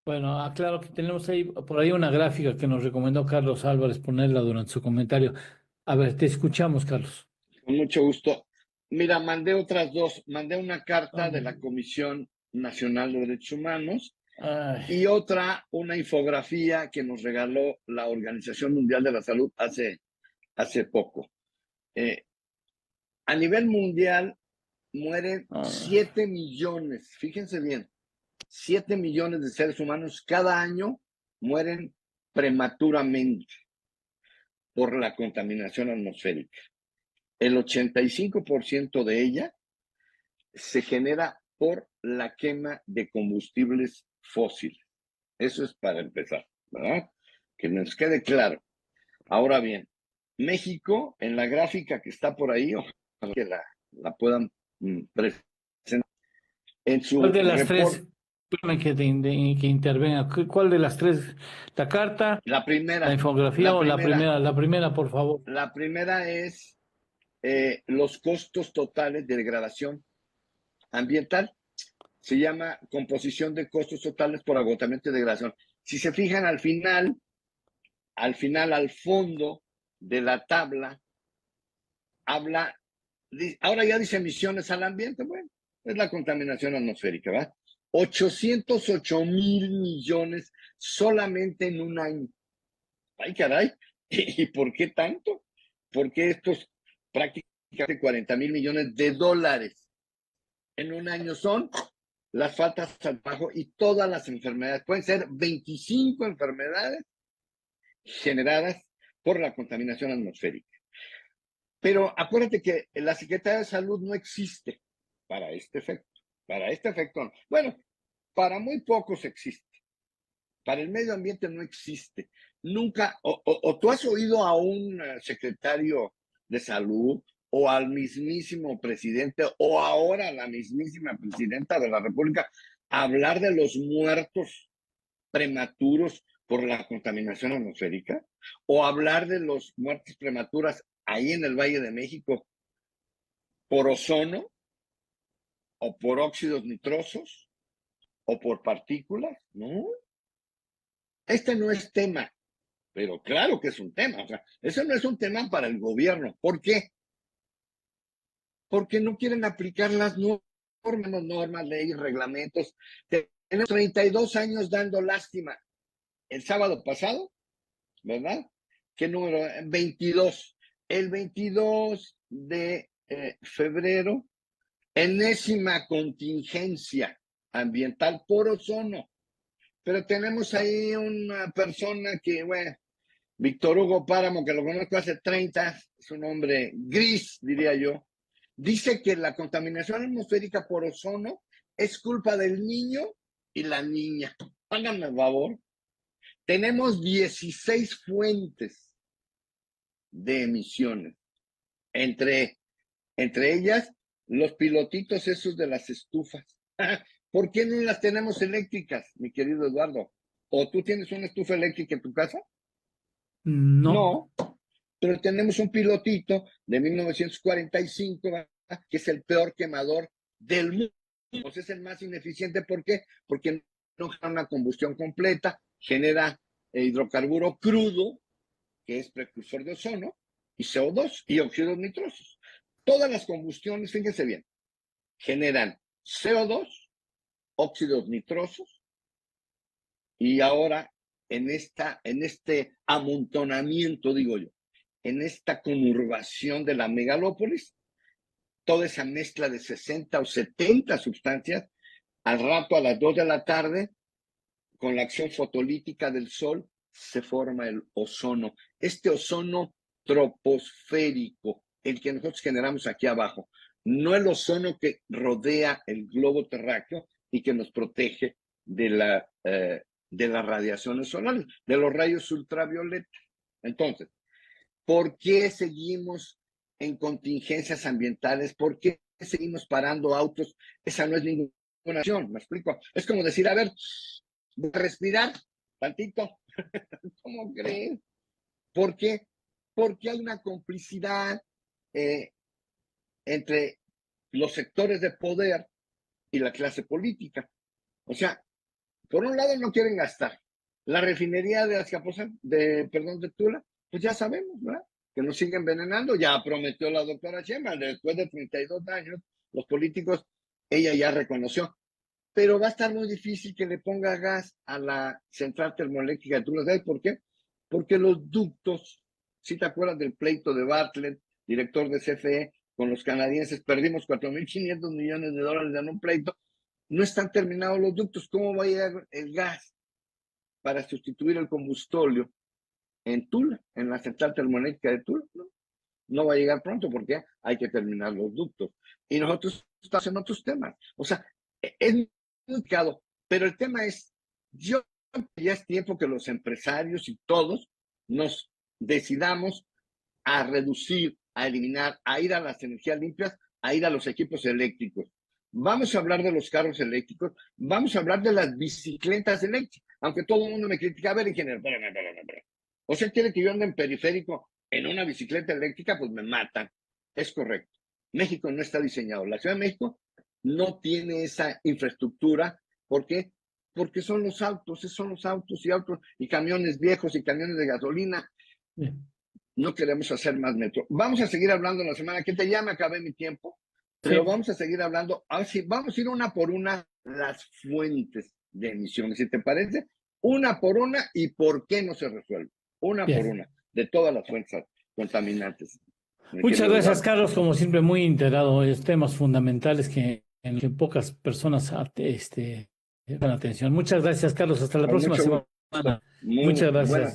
Bueno, aclaro que tenemos ahí por ahí una gráfica que nos recomendó Carlos Álvarez ponerla durante su comentario. A ver, te escuchamos, Carlos. Con mucho gusto. Mira, mandé otras dos. Mandé una carta de la Ay, Comisión Nacional de Derechos Humanos ay, y otra, una infografía que nos regaló la Organización Mundial de la Salud hace poco. Eh, a nivel mundial mueren ay. 7 millones, fíjense bien, 7 millones de seres humanos cada año mueren prematuramente por la contaminación atmosférica. El 85% de ella se genera por la quema de combustibles fósiles. Eso es para empezar, ¿verdad? Que nos quede claro. Ahora bien, México, en la gráfica que está por ahí, ojalá que la puedan presentar, en ¿Cuál su de las tres? report, Espérame que intervenga. ¿Cuál de las tres? ¿La carta, la la primera, infografía la o la primera, primera? La primera, por favor. la primera es los costos totales de degradación ambiental. Se llama composición de costos totales por agotamiento y degradación. Si se fijan al fondo de la tabla, habla, ahora ya dice emisiones al ambiente, bueno, es la contaminación atmosférica, ¿verdad? 808,000 millones solamente en un año. Ay, caray, ¿y por qué tanto? Porque estos prácticamente 40,000 millones de dólares en un año son las faltas al trabajo y todas las enfermedades. Pueden ser 25 enfermedades generadas por la contaminación atmosférica. Pero acuérdate que la Secretaría de Salud no existe para este efecto. Para este efecto no. Bueno, para muy pocos existe. Para el medio ambiente no existe. Nunca, o tú has oído a un secretario de salud o al mismísimo presidente o ahora a la mismísima presidenta de la República hablar de los muertos prematuros por la contaminación atmosférica o hablar de los muertes prematuras ahí en el Valle de México por ozono o por óxidos nitrosos o por partículas, ¿no? Este no es tema, pero claro que es un tema. O sea, eso no es un tema para el gobierno. ¿Por qué? Porque no quieren aplicar las normas, leyes, reglamentos. Tenemos 32 años dando lástima. El sábado pasado, ¿verdad? ¿Qué número? 22. El 22 de febrero, enésima contingencia ambiental por ozono. Pero tenemos ahí una persona que, bueno, Víctor Hugo Páramo, que lo conozco hace 30, es un hombre gris, diría yo, dice que la contaminación atmosférica por ozono es culpa del niño y la niña. Háganme el favor. Tenemos 16 fuentes de emisiones, entre, entre ellas los pilotitos esos de las estufas. ¿Por qué no las tenemos eléctricas, mi querido Eduardo? ¿O tú tienes una estufa eléctrica en tu casa? No. No, pero tenemos un pilotito de 1945, ¿verdad? Que es el peor quemador del mundo. Pues es el más ineficiente. ¿Por qué? Porque no genera una combustión completa, genera hidrocarburo crudo, que es precursor de ozono, y CO2 y óxidos nitrosos. Todas las combustiones, fíjense bien, generan CO2, óxidos nitrosos, y ahora en este amontonamiento, digo yo, en esta conurbación de la megalópolis, toda esa mezcla de 60 o 70 sustancias, al rato a las 2 de la tarde, con la acción fotolítica del sol, se forma el ozono. Este ozono troposférico, el que nosotros generamos aquí abajo, no el ozono que rodea el globo terráqueo y que nos protege de las radiaciones solares, de los rayos ultravioletas. Entonces, ¿por qué seguimos en contingencias ambientales? ¿Por qué seguimos parando autos? Esa no es ninguna acción, ¿me explico? Es como decir, a ver, voy a respirar tantito. ¿Cómo crees? ¿Por qué? Porque hay una complicidad eh, entre los sectores de poder y la clase política. O sea, Por un lado no quieren gastar. La refinería de Azcapotzalco, de Tula, pues ya sabemos, ¿verdad? Que nos siguen envenenando. Ya prometió la doctora Sheinbaum, después de 32 años, los políticos, ella ya reconoció. Pero va a estar muy difícil que le ponga gas a la central termoeléctrica de Tula. ¿Sabes por qué? Porque los ductos, si te acuerdas del pleito de Bartlett, director de CFE, con los canadienses, perdimos $4.500 millones en un pleito, no están terminados los ductos. ¿Cómo va a llegar el gas para sustituir el combustóleo en Tula, en la central termoeléctrica de Tula? No va a llegar pronto porque hay que terminar los ductos. Y nosotros estamos en otros temas. O sea, es muy complicado, pero el tema es, ya es tiempo que los empresarios y todos nos decidamos a reducir, a eliminar, a ir a las energías limpias, a ir a los equipos eléctricos. Vamos a hablar de los carros eléctricos, vamos a hablar de las bicicletas eléctricas, aunque todo el mundo me critica, a ver, ingeniero, espérame. O sea, quiere que yo ande en periférico en una bicicleta eléctrica, pues me matan. Es correcto. México no está diseñado. La Ciudad de México no tiene esa infraestructura. ¿Por qué? Porque son los autos y camiones viejos y camiones de gasolina. Bien. No queremos hacer más metro. Vamos a seguir hablando la semana que te ya me acabé mi tiempo, pero Sí. vamos a seguir hablando. Así, vamos a ir una por una las fuentes de emisiones, si te parece, una por una y por qué no se resuelve. Una Bien. por una, de todas las fuentes contaminantes. Muchas gracias, Carlos, como siempre, muy enterado. Es temas fundamentales en que pocas personas dan atención. Muchas gracias, Carlos. Hasta la Con próxima mucho semana. gusto. Muy Muchas gracias. buenas